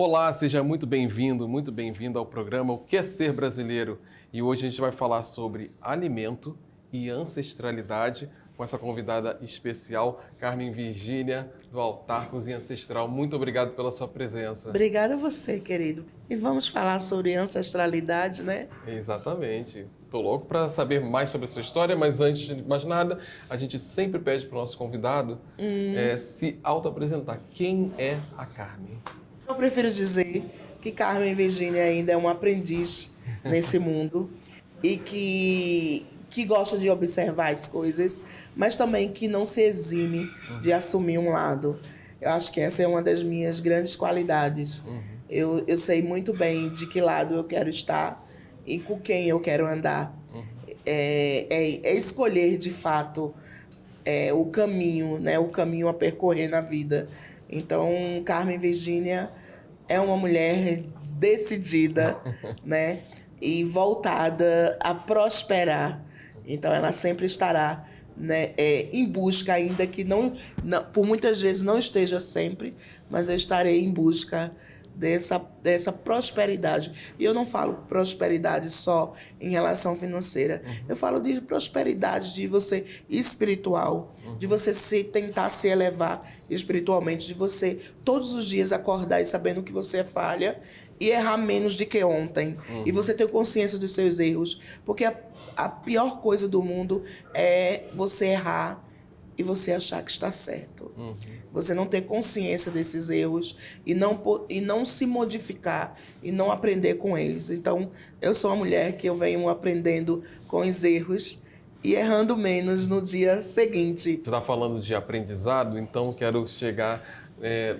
Olá, seja muito bem-vindo ao programa O que é Ser Brasileiro? E hoje a gente vai falar sobre alimento e ancestralidade com essa convidada especial, Carmen Virgínia, do Altar Cozinha Ancestral. Muito obrigado pela sua presença. Obrigada a você, querido. E vamos falar sobre ancestralidade, né? Exatamente. Estou louco para saber mais sobre a sua história, mas antes de mais nada, a gente sempre pede para o nosso convidado se auto-apresentar. Quem é a Carmen? Eu prefiro dizer que Carmen Virgínia ainda é um aprendiz nesse mundo e que gosta de observar as coisas, mas também que não se exime de assumir um lado. Eu acho que essa é uma das minhas grandes qualidades. Eu sei muito bem de que lado eu quero estar e com quem eu quero andar. É escolher, de fato, o caminho, né? O caminho a percorrer na vida. Então, Carmen Virgínia é uma mulher decidida, né? E voltada a prosperar. Então, ela sempre estará, né, em busca, ainda que não, por muitas vezes não esteja sempre, mas eu estarei em busca dessa prosperidade. E eu não falo prosperidade só em relação financeira. Eu falo de prosperidade de você espiritual, de você tentar se elevar espiritualmente, de você todos os dias acordar e sabendo que você é falha e errar menos do que ontem. E você ter consciência dos seus erros. Porque a pior coisa do mundo é você errar e você achar que está certo. Você não ter consciência desses erros e não se modificar e não aprender com eles. Então, eu sou uma mulher que eu venho aprendendo com os erros e errando menos no dia seguinte. Você está falando de aprendizado, então quero chegar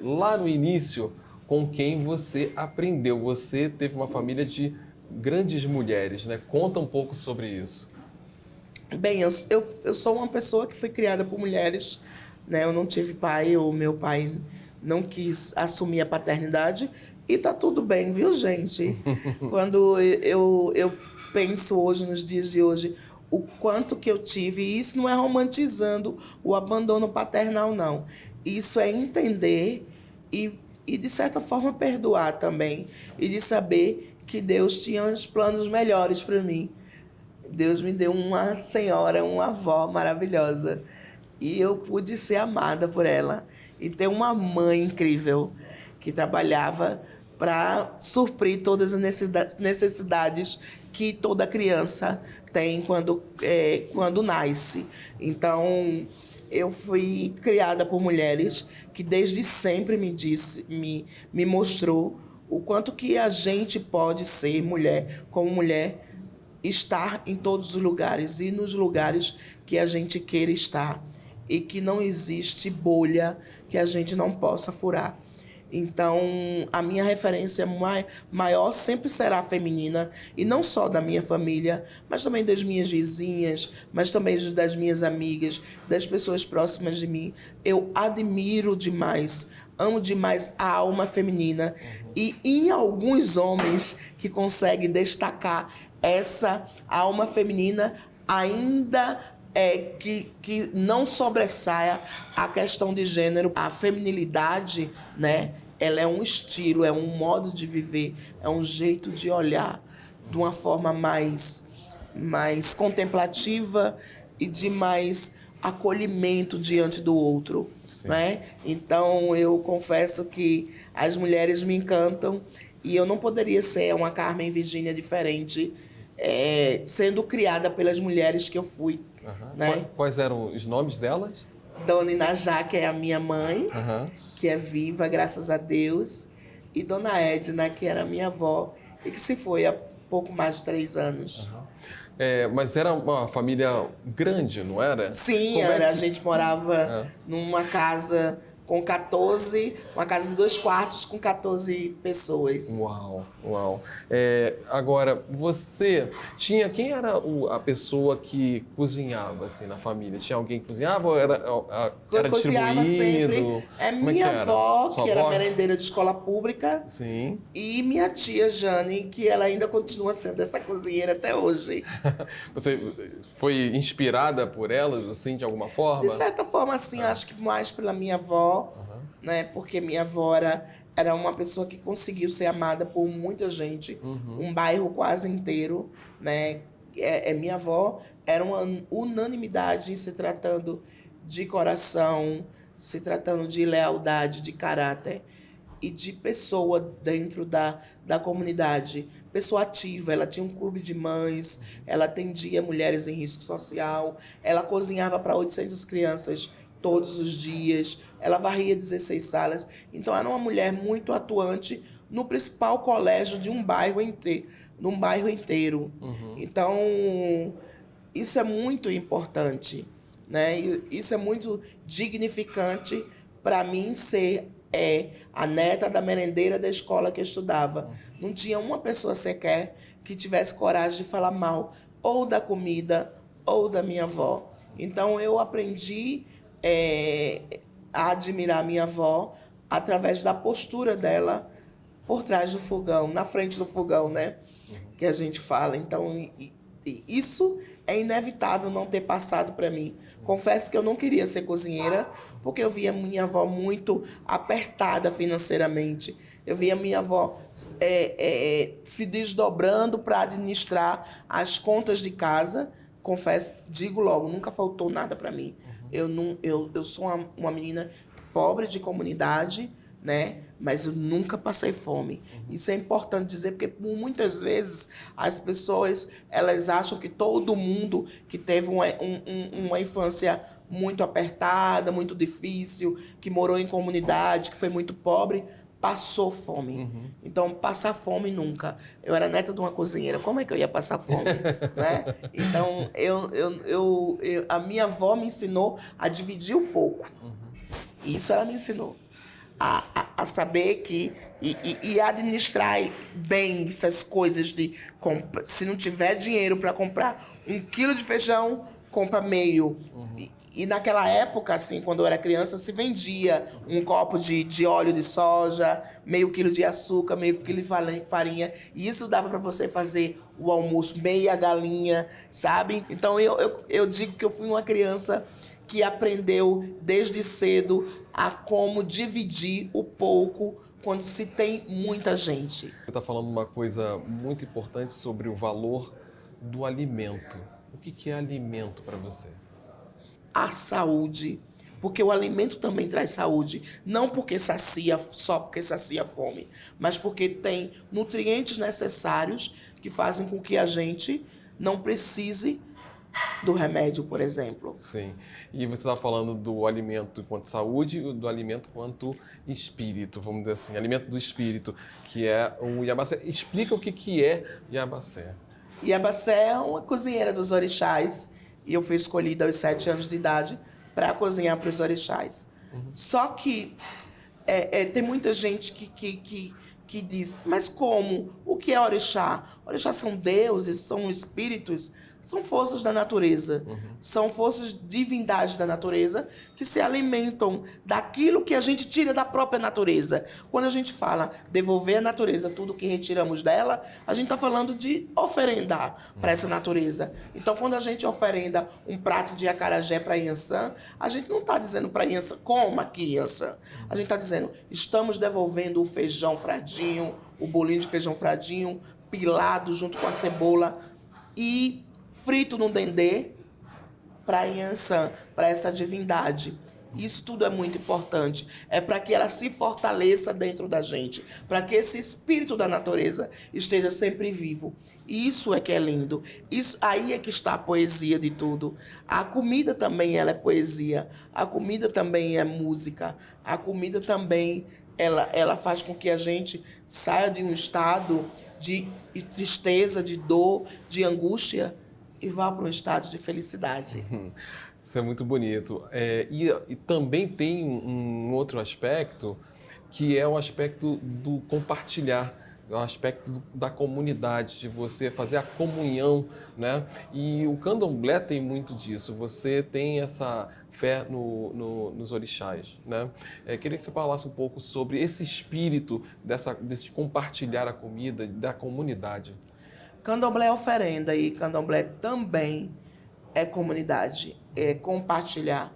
lá no início com quem você aprendeu. Você teve uma família de grandes mulheres, né? Conta um pouco sobre isso. Bem, eu sou uma pessoa que foi criada por mulheres, né? Eu não tive pai, o meu pai não quis assumir a paternidade e tá tudo bem, viu, gente? Quando eu penso hoje, nos dias de hoje, o quanto que eu tive, e isso não é romantizando o abandono paternal, não. Isso é entender e de certa forma, perdoar também. E de saber que Deus tinha uns planos melhores para mim. Deus me deu uma senhora, uma avó maravilhosa. E eu pude ser amada por ela. E ter uma mãe incrível que trabalhava para suprir todas as necessidades que toda criança tem quando nasce. Então, eu fui criada por mulheres que desde sempre me mostrou o quanto que a gente pode ser mulher, como mulher, estar em todos os lugares e nos lugares que a gente queira estar e que não existe bolha que a gente não possa furar. Então, a minha referência maior sempre será feminina, e não só da minha família, mas também das minhas vizinhas, mas também das minhas amigas, das pessoas próximas de mim. Eu admiro demais, amo demais a alma feminina, e em alguns homens que conseguem destacar essa alma feminina, ainda que não sobressaia a questão de gênero. A feminilidade, né? Ela é um estilo, é um modo de viver, é um jeito de olhar de uma forma mais contemplativa e de mais acolhimento diante do outro, né? Então, eu confesso que as mulheres me encantam e eu não poderia ser uma Carmen Virgínia diferente, sendo criada pelas mulheres que eu fui. Né? Quais eram os nomes delas? Dona Inajá, que é a minha mãe, que é viva, graças a Deus. E Dona Edna, que era minha avó, e que se foi há pouco mais de 3 anos. Mas era uma família grande, não era? Sim, a gente morava numa casa com 14, uma casa de 2 quartos com 14 pessoas. Uau. Agora, você tinha... Quem era a pessoa que cozinhava, assim, na família? Tinha alguém que cozinhava ou era cozinhava distribuído? sempre. Minha avó, que era avó? merendeira de escola pública. Sim. E minha tia Jane, que ela ainda continua sendo essa cozinheira até hoje. Você foi inspirada por elas, assim, de alguma forma? De certa forma, sim, acho que mais pela minha avó, né? Porque minha avó era era uma pessoa que conseguiu ser amada por muita gente, um bairro quase inteiro, né? Minha avó era uma unanimidade se tratando de coração, se tratando de lealdade, de caráter e de pessoa dentro da comunidade. Pessoa ativa, ela tinha um clube de mães, ela atendia mulheres em risco social, ela cozinhava para 800 crianças todos os dias, ela varria 16 salas. Então, era uma mulher muito atuante no principal colégio de um bairro inteiro, num bairro inteiro. Então, isso é muito importante, né? Isso é muito dignificante para mim ser a neta da merendeira da escola que eu estudava. Não tinha uma pessoa sequer que tivesse coragem de falar mal ou da comida ou da minha avó. Então, eu aprendi a admirar minha avó através da postura dela por trás do fogão, na frente do fogão, né? Que a gente fala. Então, isso é inevitável não ter passado para mim. Confesso que eu não queria ser cozinheira, porque eu via minha avó muito apertada financeiramente. Eu via minha avó se desdobrando para administrar as contas de casa. Confesso, digo logo, nunca faltou nada para mim. Eu sou uma menina pobre de comunidade, né? Mas eu nunca passei fome. Isso é importante dizer, porque muitas vezes as pessoas elas acham que todo mundo que teve uma infância muito apertada, muito difícil, que morou em comunidade, que foi muito pobre, passou fome. Então, passar fome nunca. Eu era neta de uma cozinheira, como é que eu ia passar fome? Né? Então, a minha avó me ensinou a dividir um pouco. Isso ela me ensinou. A saber que e administrar bem essas coisas de se não tiver dinheiro para comprar 1 quilo de feijão, compra meio. E naquela época, assim, quando eu era criança, se vendia um copo de óleo de soja, meio quilo de açúcar, meio quilo de farinha. E isso dava para você fazer o almoço, meia galinha, sabe? Então eu digo que eu fui uma criança que aprendeu desde cedo a como dividir o pouco quando se tem muita gente. Você está falando uma coisa muito importante sobre o valor do alimento. O que é alimento para você? A saúde, porque o alimento também traz saúde, não porque sacia, só porque sacia a fome, mas porque tem nutrientes necessários que fazem com que a gente não precise do remédio, por exemplo. Sim. E você está falando do alimento quanto saúde e do alimento quanto espírito, vamos dizer assim, alimento do espírito, que é o Iabacé. Explica o que é Iabacé. Iabacé é uma cozinheira dos orixás e eu fui escolhida aos 7 anos de idade para cozinhar para os orixás. Só que tem muita gente que diz, mas como? O que é orixá? Orixá são deuses, são espíritos, são forças da natureza. São forças divindades da natureza que se alimentam daquilo que a gente tira da própria natureza. Quando a gente fala devolver à natureza tudo que retiramos dela, a gente está falando de oferendar para essa natureza. Então, quando a gente oferenda um prato de acarajé para Yansan, a gente não está dizendo para Yansan, coma aqui, Yansan. A gente está dizendo, estamos devolvendo o feijão fradinho, o bolinho de feijão fradinho, pilado junto com a cebola e frito no dendê para Yansan, para essa divindade. Isso tudo é muito importante. É para que ela se fortaleça dentro da gente, para que esse espírito da natureza esteja sempre vivo. Isso é que é lindo. Isso aí é que está a poesia de tudo. A comida também ela é poesia. A comida também é música. A comida também ela faz com que a gente saia de um estado de tristeza, de dor, de angústia e vá para um estado de felicidade. Isso é muito bonito. E também tem um outro aspecto, que é o aspecto do compartilhar, o aspecto da comunidade, de você fazer a comunhão, né? E o candomblé tem muito disso. Você tem essa fé nos orixás, né? Queria que você falasse um pouco sobre esse espírito desse compartilhar a comida da comunidade. Candomblé é oferenda e candomblé também é comunidade, é compartilhar,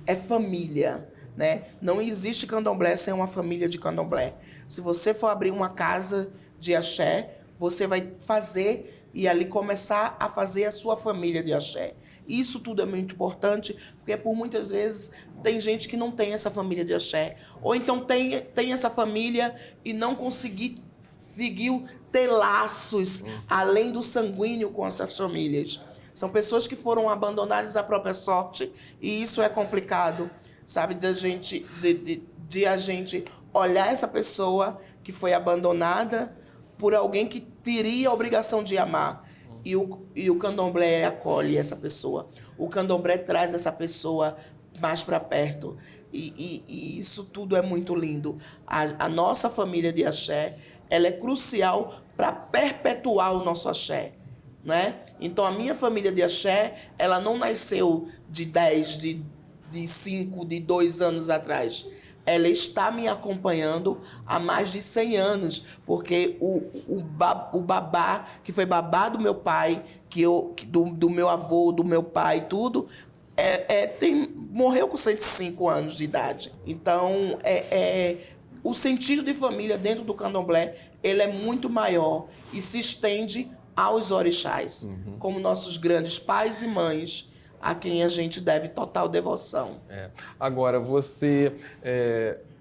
é família. né? Não existe candomblé sem uma família de candomblé. Se você for abrir uma casa de axé, você vai fazer e ali começar a fazer a sua família de axé. Isso tudo é muito importante, porque por muitas vezes tem gente que não tem essa família de axé. Ou então tem essa família e não conseguiu ter laços além do sanguíneo com essas famílias. São pessoas que foram abandonadas à própria sorte e isso é complicado, sabe? De a gente olhar essa pessoa que foi abandonada por alguém que teria a obrigação de amar. E o candomblé acolhe essa pessoa. O candomblé traz essa pessoa mais para perto. E isso tudo é muito lindo. A nossa família de axé, ela é crucial para perpetuar o nosso axé, né? Então, a minha família de axé, ela não nasceu de 10, de 5, de 2 anos atrás. Ela está me acompanhando há mais de 100 anos, porque o babá, que foi babá do meu pai, do meu avô, do meu pai, tudo, morreu com 105 anos de idade. Então, o sentido de família dentro do candomblé, ele é muito maior e se estende aos orixás, como nossos grandes pais e mães, a quem a gente deve total devoção. Agora, você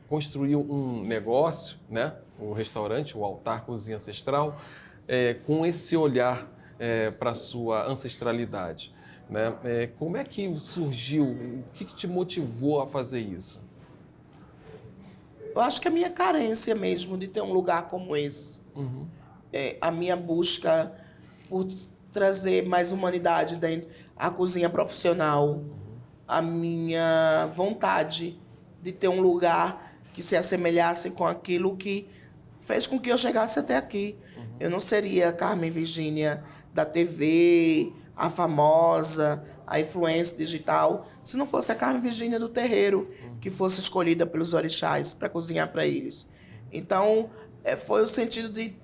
construiu um negócio, né? O restaurante, o Altar Cozinha Ancestral, com esse olhar para a sua ancestralidade, né? Como é que surgiu? O que te motivou a fazer isso? Eu acho que a minha carência mesmo de ter um lugar como esse. A minha busca por trazer mais humanidade dentro da cozinha profissional. A minha vontade de ter um lugar que se assemelhasse com aquilo que fez com que eu chegasse até aqui. Eu não seria a Carmen Virgínia da TV, a famosa, a influência digital, se não fosse a Carmen Virgínia do terreiro, que fosse escolhida pelos orixás para cozinhar para eles. Então, foi o sentido de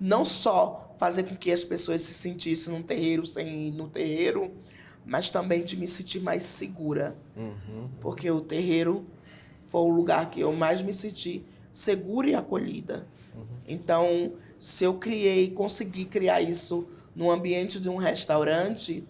não só fazer com que as pessoas se sentissem num terreiro sem ir no terreiro, mas também de me sentir mais segura. Porque o terreiro foi o lugar que eu mais me senti segura e acolhida. Então, se eu consegui criar isso no ambiente de um restaurante,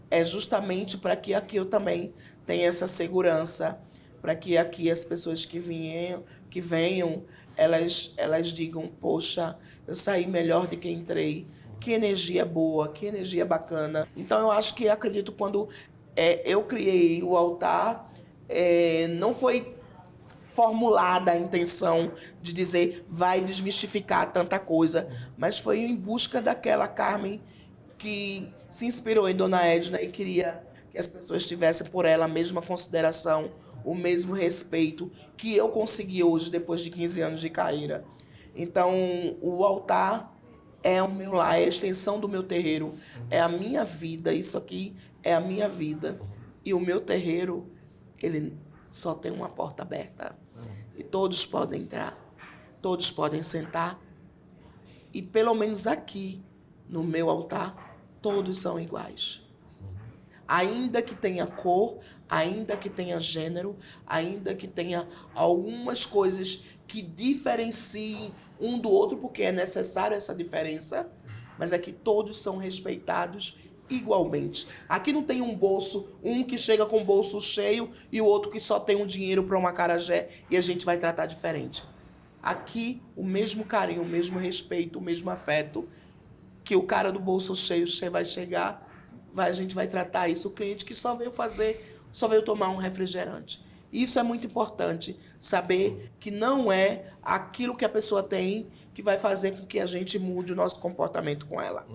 é justamente para que aqui eu também tenha essa segurança, para que aqui as pessoas que venham, elas digam, poxa, eu saí melhor de que entrei, que energia boa, que energia bacana. Então eu acredito quando eu criei o altar, não foi formulada a intenção de dizer vai desmistificar tanta coisa, mas foi em busca daquela Carmen que se inspirou em Dona Edna e queria que as pessoas tivessem por ela a mesma consideração, o mesmo respeito que eu consegui hoje, depois de 15 anos de carreira. Então, o altar é o meu lar, é a extensão do meu terreiro, é a minha vida, isso aqui é a minha vida. E o meu terreiro, ele só tem uma porta aberta. E todos podem entrar, todos podem sentar. E pelo menos aqui, no meu altar, todos são iguais. Ainda que tenha cor, ainda que tenha gênero, ainda que tenha algumas coisas que diferenciem um do outro, porque é necessária essa diferença, mas é que todos são respeitados igualmente. Aqui não tem um bolso, um que chega com o bolso cheio e o outro que só tem um dinheiro para uma acarajé e a gente vai tratar diferente. Aqui, o mesmo carinho, o mesmo respeito, o mesmo afeto, que o cara do bolso cheio vai chegar, a gente vai tratar isso. O cliente que só veio tomar um refrigerante. Isso é muito importante, saber que não é aquilo que a pessoa tem que vai fazer com que a gente mude o nosso comportamento com ela.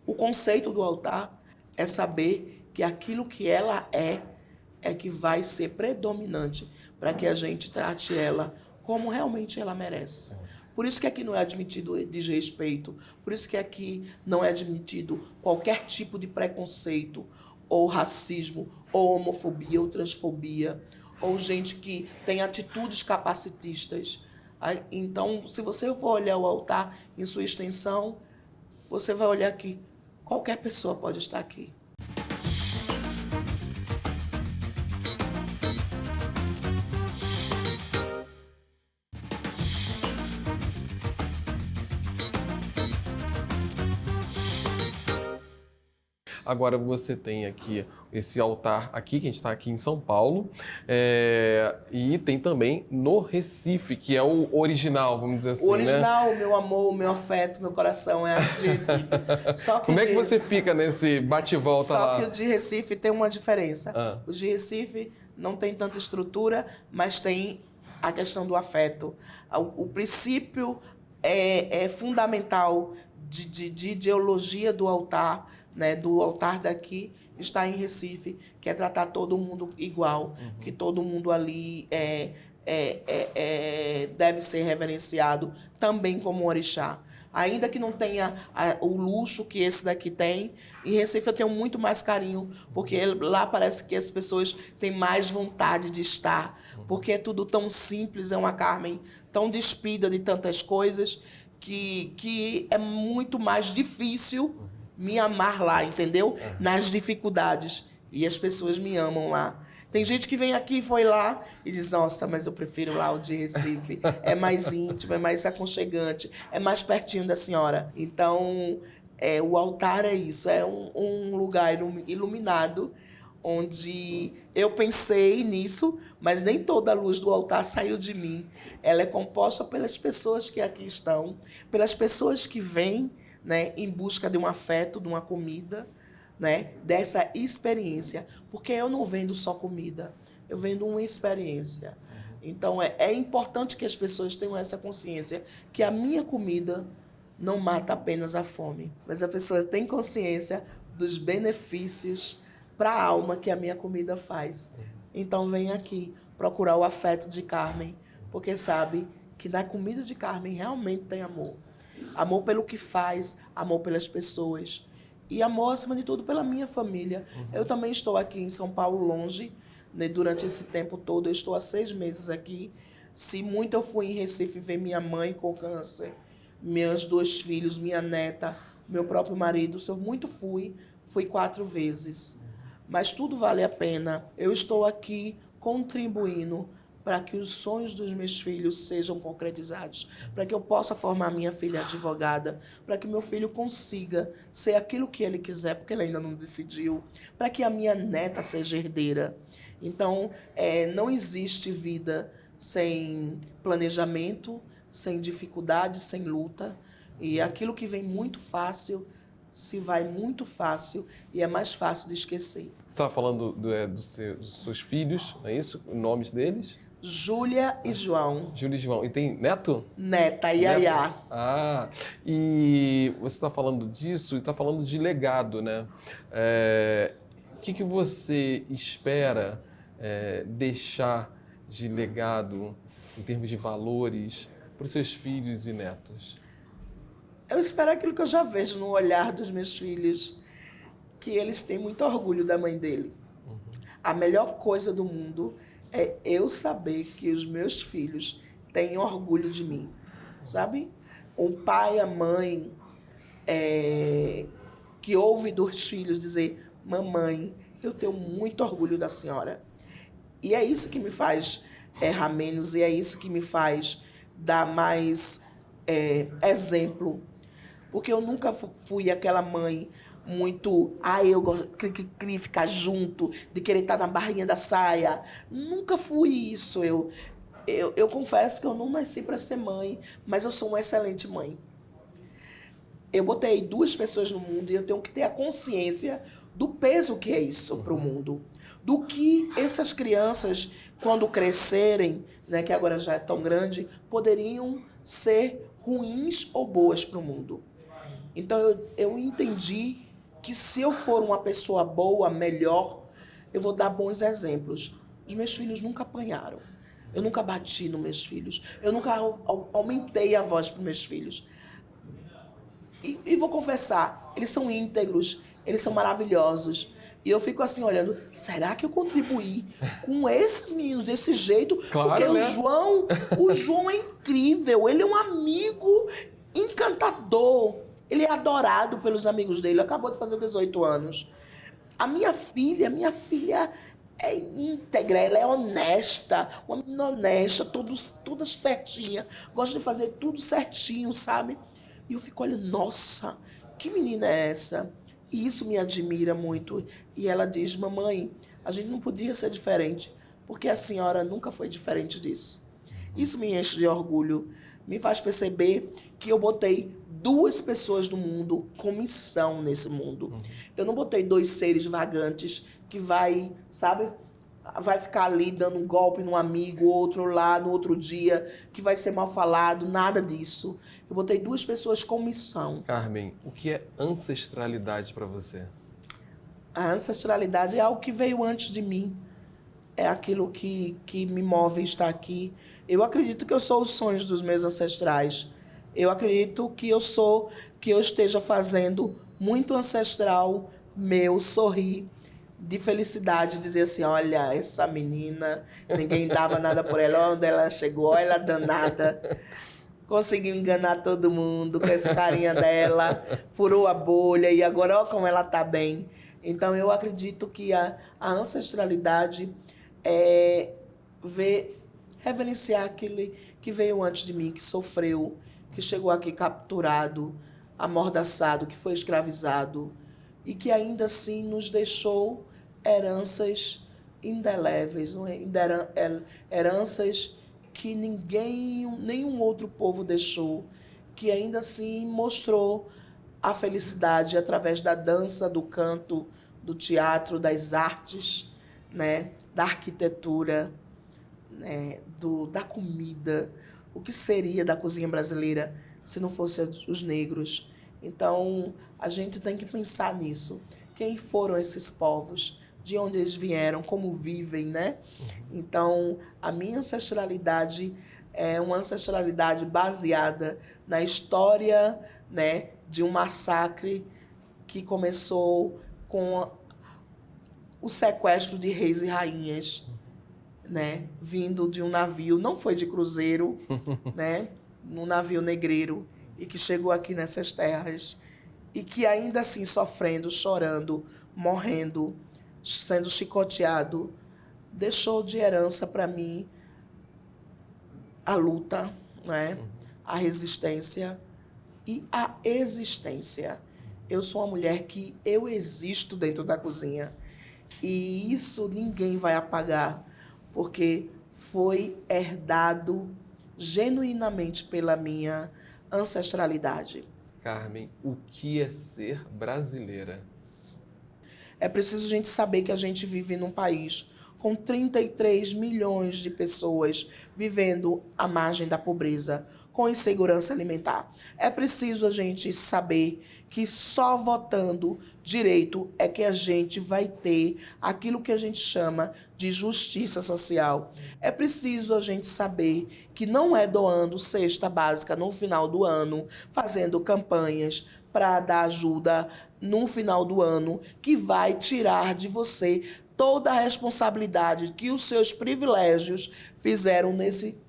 O conceito do altar é saber que aquilo que ela é que vai ser predominante para que a gente trate ela como realmente ela merece. Por isso que aqui não é admitido desrespeito, por isso que aqui não é admitido qualquer tipo de preconceito, ou racismo, ou homofobia, ou transfobia, ou gente que tem atitudes capacitistas. Então, se você for olhar o altar em sua extensão, você vai olhar que qualquer pessoa pode estar aqui. Agora você tem aqui esse altar aqui, que a gente está aqui em São Paulo, e tem também no Recife, que é o original, vamos dizer assim, O original, né? meu amor, meu afeto, meu coração é aqui de Recife. Só que Como é que você fica nesse bate-volta lá? Só que o de Recife tem uma diferença. Ah. O de Recife não tem tanta estrutura, mas tem a questão do afeto. O princípio é fundamental de ideologia do altar, né, do altar daqui, está em Recife, que é tratar todo mundo igual, que todo mundo ali deve ser reverenciado também como orixá. Ainda que não tenha o luxo que esse daqui tem, em Recife eu tenho muito mais carinho, porque lá parece que as pessoas têm mais vontade de estar, porque é tudo tão simples, é uma Carmen tão despida de tantas coisas, que é muito mais difícil me amar lá, entendeu? Nas dificuldades. E as pessoas me amam lá. Tem gente que vem aqui, foi lá e diz, nossa, mas eu prefiro lá o de Recife. É mais íntimo, é mais aconchegante, é mais pertinho da senhora. Então, o altar é isso, é um lugar iluminado, onde eu pensei nisso, mas nem toda a luz do altar saiu de mim. Ela é composta pelas pessoas que aqui estão, pelas pessoas que vêm, né, em busca de um afeto, de uma comida, né, dessa experiência. Porque eu não vendo só comida, eu vendo uma experiência. Então, é importante que as pessoas tenham essa consciência que a minha comida não mata apenas a fome, mas a pessoa tem consciência dos benefícios para a alma que a minha comida faz. Então, vem aqui procurar o afeto de Carmen, porque sabe que na comida de Carmen realmente tem amor. Amor pelo que faz, amor pelas pessoas. E amor, acima de tudo, pela minha família. Eu também estou aqui em São Paulo, longe, né, durante esse tempo todo. Eu estou há 6 meses aqui. Se muito eu fui em Recife ver minha mãe com câncer, meus 2 filhos, minha neta, meu próprio marido. Se eu muito fui 4 vezes. Mas tudo vale a pena. Eu estou aqui contribuindo para que os sonhos dos meus filhos sejam concretizados, para que eu possa formar minha filha advogada, para que meu filho consiga ser aquilo que ele quiser, porque ele ainda não decidiu, para que a minha neta seja herdeira. Então, não existe vida sem planejamento, sem dificuldade, sem luta, e aquilo que vem muito fácil se vai muito fácil e é mais fácil de esquecer. Você estava falando dos seus filhos, é isso? Os nomes deles? Júlia e João. Júlia e João. E tem neto? Neta, Yaya. Ah, e você está falando disso e está falando de legado, né? O que você espera deixar de legado em termos de valores para os seus filhos e netos? Eu espero aquilo que eu já vejo no olhar dos meus filhos, que eles têm muito orgulho da mãe dele. A melhor coisa do mundo é eu saber que os meus filhos têm orgulho de mim, sabe? O pai, a mãe, que ouve dos filhos dizer, mamãe, eu tenho muito orgulho da senhora. E é isso que me faz errar menos, e é isso que me faz dar mais exemplo. Porque eu nunca fui aquela mãe muito, eu queria ficar junto, de querer estar na barrinha da saia. Nunca fui isso. Eu confesso que eu não nasci para ser mãe, mas eu sou uma excelente mãe. Eu botei 2 pessoas no mundo e eu tenho que ter a consciência do peso que é isso para o mundo. Do que essas crianças, quando crescerem, né, que agora já é tão grande, poderiam ser ruins ou boas para o mundo. Então eu entendi que se eu for uma pessoa boa, melhor, eu vou dar bons exemplos. Os meus filhos nunca apanharam. Eu nunca bati nos meus filhos. Eu nunca aumentei a voz para os meus filhos. E vou confessar, eles são íntegros, eles são maravilhosos. E eu fico assim olhando, será que eu contribuí com esses meninos desse jeito? Claro, porque né? o João é incrível, ele é um amigo encantador. Ele é adorado pelos amigos dele, acabou de fazer 18 anos. A minha filha é íntegra, ela é honesta, uma menina honesta, toda certinha. Gosta de fazer tudo certinho, sabe? E eu fico olhando, nossa, que menina é essa? E isso me admira muito. E ela diz, mamãe, a gente não podia ser diferente, porque a senhora nunca foi diferente disso. Isso me enche de orgulho, me faz perceber que eu botei 2 pessoas do mundo com missão nesse mundo. Eu não botei 2 seres vagantes que vai ficar ali dando um golpe num amigo, outro lá no outro dia, que vai ser mal falado, nada disso. Eu botei 2 pessoas com missão. Carmen, o que é ancestralidade para você? A ancestralidade é algo que veio antes de mim. É aquilo que me move a estar aqui. Eu acredito que eu sou os sonhos dos meus ancestrais. Eu acredito que eu esteja fazendo muito ancestral meu sorrir de felicidade, dizer assim, olha, essa menina, ninguém dava nada por ela, onde ela chegou, olha ela danada, conseguiu enganar todo mundo com essa carinha dela, furou a bolha e agora olha como ela tá bem. Então eu acredito que a ancestralidade é reverenciar aquele que veio antes de mim, que sofreu, que chegou aqui capturado, amordaçado, que foi escravizado e que ainda assim nos deixou heranças indeléveis, heranças que nenhum outro povo deixou, que ainda assim mostrou a felicidade através da dança, do canto, do teatro, das artes, né, da arquitetura, né, da comida. O que seria da cozinha brasileira se não fossem os negros? Então, a gente tem que pensar nisso. Quem foram esses povos? De onde eles vieram? Como vivem, né? Então, a minha ancestralidade é uma ancestralidade baseada na história, né, de um massacre que começou com o sequestro de reis e rainhas, né, vindo de um navio, não foi de cruzeiro, né, num navio negreiro, e que chegou aqui nessas terras, e que ainda assim sofrendo, chorando, morrendo, sendo chicoteado, deixou de herança para mim a luta, né, a resistência e a existência. Eu sou uma mulher que eu existo dentro da cozinha, e isso ninguém vai apagar, porque foi herdado genuinamente pela minha ancestralidade. Carmen, o que é ser brasileira? É preciso a gente saber que a gente vive num país com 33 milhões de pessoas vivendo à margem da pobreza, com insegurança alimentar. É preciso a gente saber que só votando direito é que a gente vai ter aquilo que a gente chama de justiça social. É preciso a gente saber que não é doando cesta básica no final do ano, fazendo campanhas para dar ajuda no final do ano, que vai tirar de você toda a responsabilidade que os seus privilégios fizeram nesse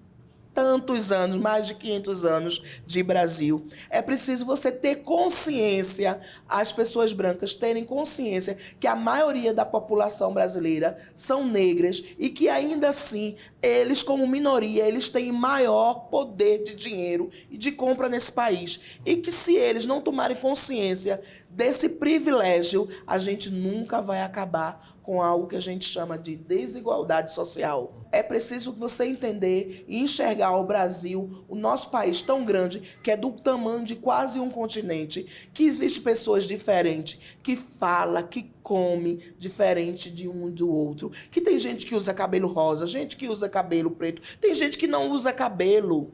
tantos anos, mais de 500 anos de Brasil. É preciso você ter consciência, as pessoas brancas terem consciência que a maioria da população brasileira são negras e que ainda assim, eles como minoria, eles têm maior poder de dinheiro e de compra nesse país. E que se eles não tomarem consciência desse privilégio, a gente nunca vai acabar com algo que a gente chama de desigualdade social. É preciso você entender e enxergar o Brasil, o nosso país tão grande, que é do tamanho de quase um continente, que existe pessoas diferentes, que fala, que come diferente de um e do outro, que tem gente que usa cabelo rosa, gente que usa cabelo preto, tem gente que não usa cabelo.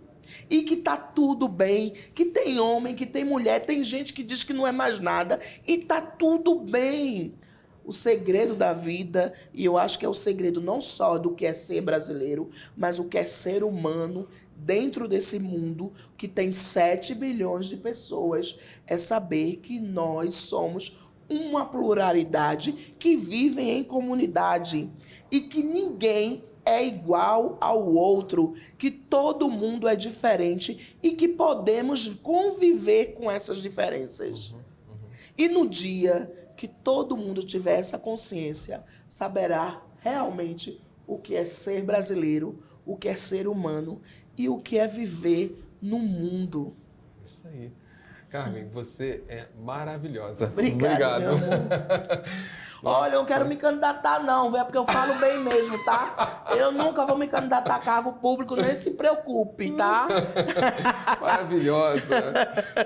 E que tá tudo bem, que tem homem, que tem mulher, tem gente que diz que não é mais nada, e tá tudo bem. O segredo da vida, e eu acho que é o segredo não só do que é ser brasileiro, mas o que é ser humano dentro desse mundo que tem 7 bilhões de pessoas, é saber que nós somos uma pluralidade que vivem em comunidade e que ninguém é igual ao outro, que todo mundo é diferente e que podemos conviver com essas diferenças. E no dia que todo mundo tiver essa consciência, saberá realmente o que é ser brasileiro, o que é ser humano e o que é viver no mundo. Isso aí. Carmen, você é maravilhosa. Obrigada, Obrigado. meu amor. Olha, eu não quero me candidatar não, velho, porque eu falo bem mesmo, tá? Eu nunca vou me candidatar a cargo público, nem se preocupe, tá? Maravilhosa.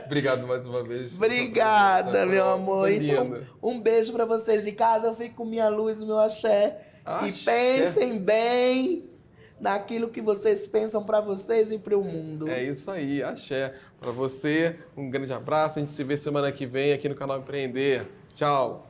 Obrigado mais uma vez. Obrigada, meu amor. Foi Então, linda. um beijo pra vocês de casa. Eu fico com minha luz, meu axé. Axé. E pensem bem naquilo que vocês pensam pra vocês e pro mundo. É isso aí, axé. Para você, um grande abraço. A gente se vê semana que vem aqui no canal Empreender. Tchau.